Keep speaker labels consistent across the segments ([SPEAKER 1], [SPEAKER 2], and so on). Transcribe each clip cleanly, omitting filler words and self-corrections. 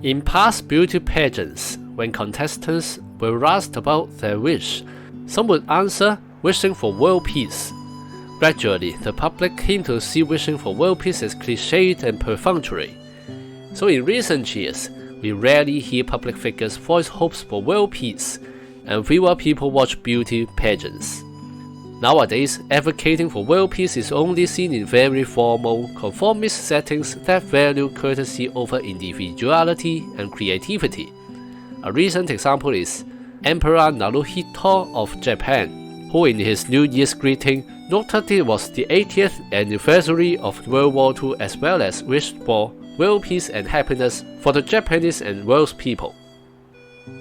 [SPEAKER 1] In past beauty pageants, when contestants were asked about their wish, some would answer wishing for world peace. Gradually, the public came to see wishing for world peace as cliched and perfunctory. So in recent years, we rarely hear public figures voice hopes for world peace, and fewer people watch beauty pageants. Nowadays, advocating for world peace is only seen in very formal, conformist settings that value courtesy over individuality and creativity. A recent example is Emperor Naruhito of Japan, who in his New Year's greeting noted it was the 80th anniversary of World War II as well as wished for world peace and happiness for the Japanese and world's people.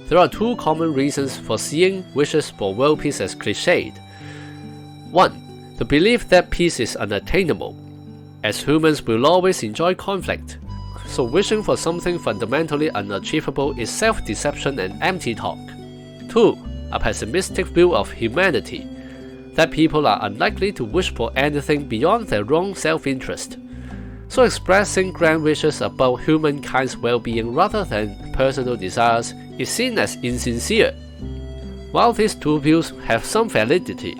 [SPEAKER 1] There are two common reasons for seeing wishes for world peace as cliched. 1. The belief that peace is unattainable, as humans will always enjoy conflict. So wishing for something fundamentally unachievable is self-deception and empty talk. 2. A pessimistic view of humanity, that people are unlikely to wish for anything beyond their own self-interest. So expressing grand wishes about humankind's well-being rather than personal desires is seen as insincere. While these two views have some validity,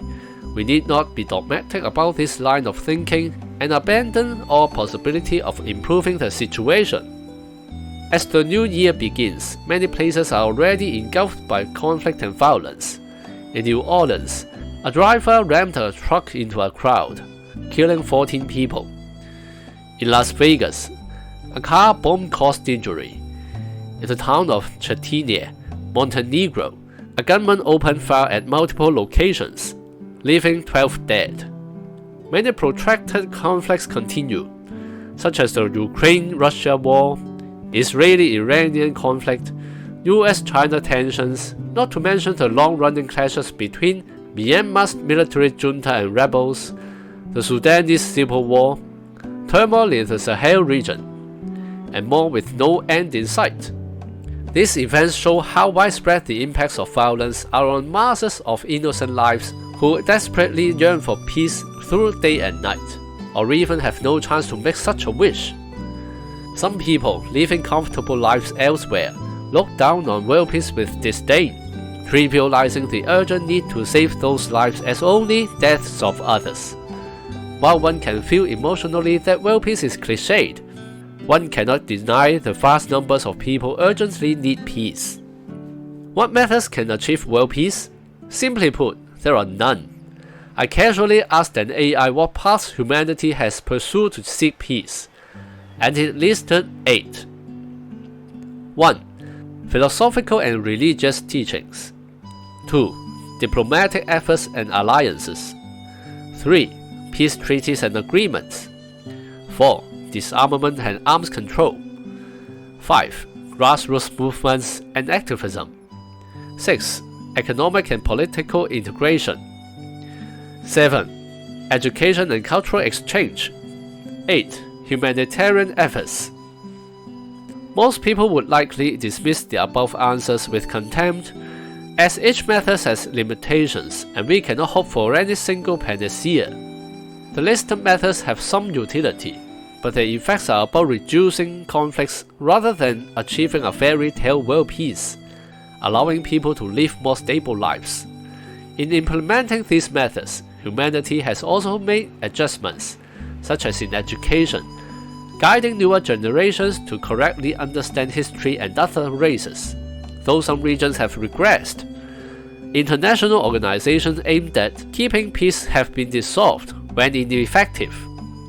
[SPEAKER 1] we need not be dogmatic about this line of thinking and abandon all possibility of improving the situation. As the new year begins, many places are already engulfed by conflict and violence. In New Orleans, a driver rammed a truck into a crowd, killing 14 people. In Las Vegas, a car bomb caused injury. In the town of Chatinia, Montenegro, a gunman opened fire at multiple locations, leaving 12 dead. Many protracted conflicts continue, such as the Ukraine-Russia war, Israeli-Iranian conflict, US-China tensions, not to mention the long-running clashes between Myanmar's military junta and rebels, the Sudanese civil war, turmoil in the Sahel region, and more with no end in sight. These events show how widespread the impacts of violence are on masses of innocent lives who desperately yearn for peace through day and night, or even have no chance to make such a wish. Some people living comfortable lives elsewhere look down on world peace with disdain, trivializing the urgent need to save those lives as only deaths of others. While one can feel emotionally that world peace is cliched, one cannot deny the vast numbers of people urgently need peace. What methods can achieve world peace? Simply put, there are none. I casually asked an AI what paths humanity has pursued to seek peace, and it listed 8. 1. Philosophical and religious teachings. 2. Diplomatic efforts and alliances. 3. Peace treaties and agreements. 4. Disarmament and arms control. 5. Grassroots movements and activism. 6. Economic and political integration. 7. Education and cultural exchange. 8. Humanitarian efforts. Most people would likely dismiss the above answers with contempt, as each method has limitations and we cannot hope for any single panacea. The listed methods have some utility, but their effects are about reducing conflicts rather than achieving a fairy tale world peace, allowing people to live more stable lives. In implementing these methods, humanity has also made adjustments, such as in education, guiding newer generations to correctly understand history and other races, though some regions have regressed. International organizations aimed at keeping peace have been dissolved when ineffective,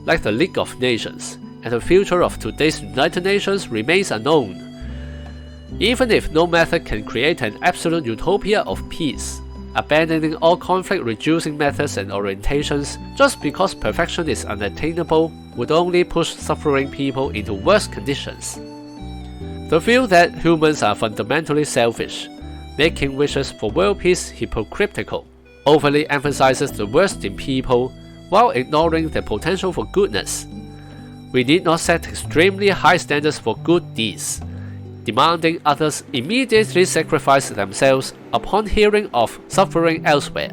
[SPEAKER 1] like the League of Nations, and the future of today's United Nations remains unknown. Even if no method can create an absolute utopia of peace, abandoning all conflict-reducing methods and orientations just because perfection is unattainable would only push suffering people into worse conditions. The view that humans are fundamentally selfish, making wishes for world peace hypocritical, overly emphasizes the worst in people while ignoring their potential for goodness. We need not set extremely high standards for good deeds, demanding others immediately sacrifice themselves upon hearing of suffering elsewhere.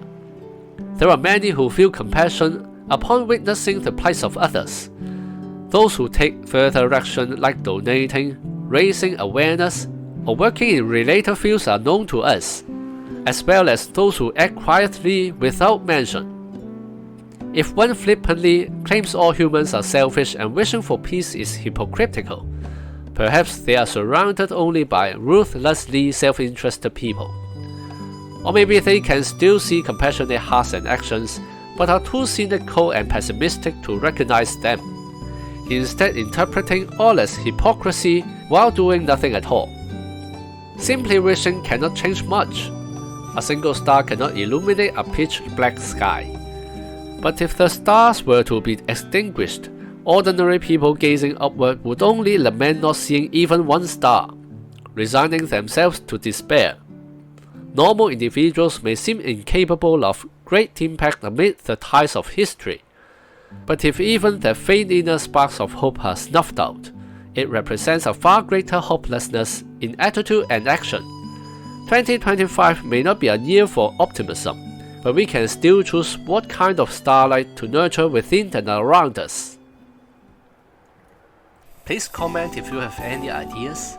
[SPEAKER 1] There are many who feel compassion upon witnessing the plight of others. Those who take further action like donating, raising awareness, or working in related fields are known to us, as well as those who act quietly without mention. If one flippantly claims all humans are selfish and wishing for peace is hypocritical, perhaps they are surrounded only by ruthlessly self-interested people. Or maybe they can still see compassionate hearts and actions, but are too cynical and pessimistic to recognize them, instead interpreting all as hypocrisy while doing nothing at all. Simply wishing cannot change much. A single star cannot illuminate a pitch black sky. But if the stars were to be extinguished, ordinary people gazing upward would only lament not seeing even one star, resigning themselves to despair. Normal individuals may seem incapable of great impact amid the tides of history, but if even their faint inner sparks of hope are snuffed out, it represents a far greater hopelessness in attitude and action. 2025 may not be a year for optimism, but we can still choose what kind of starlight to nurture within and around us. Please comment if you have any ideas.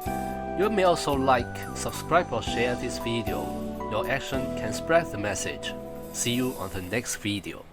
[SPEAKER 1] You may also like, subscribe or share this video. Your action can spread the message. See you on the next video.